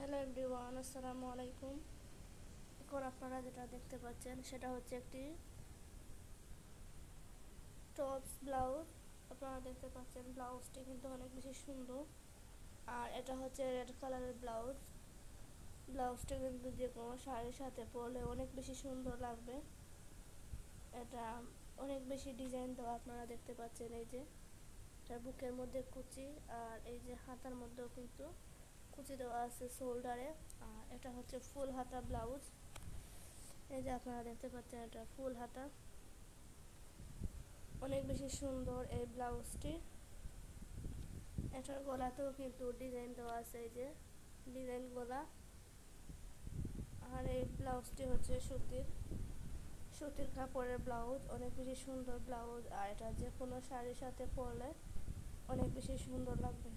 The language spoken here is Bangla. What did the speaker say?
হ্যালো এভরিওয়ান, আসসালামু আলাইকুম। এখন আপনারা যেটা দেখতে পাচ্ছেন সেটা হচ্ছে একটি টপস ব্লাউজ। আপনারা দেখতে পাচ্ছেন ব্লাউজটি কিন্তু অনেক বেশি সুন্দর। আর এটা হচ্ছে রেড কালারের ব্লাউজ। ব্লাউজটা কিন্তু যে কোনো শাড়ির সাথে পরলে অনেক বেশি সুন্দর লাগবে। এটা অনেক বেশি ডিজাইন দেওয়া, আপনারা দেখতে পাচ্ছেন। এই যে এটা বুকের মধ্যে কুচি, আর এই যে হাতার মধ্যেও কিন্তু কুচি দেওয়া আছে শোল্ডারে। আর এটা হচ্ছে ফুল হাতা ব্লাউজ। এই যে আপনারা দেখতে পাচ্ছেন এটা ফুল হাতা, অনেক বেশি সুন্দর এই ব্লাউজটি। এটার গলাতেও কিন্তু ডিজাইন দেওয়া আছে, এই যে ডিজাইন গলা। আর এই ব্লাউজটি হচ্ছে সুতির সুতির কাপড়ের ব্লাউজ, অনেক বেশি সুন্দর ব্লাউজ। আর এটা যে কোনো শাড়ির সাথে পরলে অনেক বেশি সুন্দর লাগবে।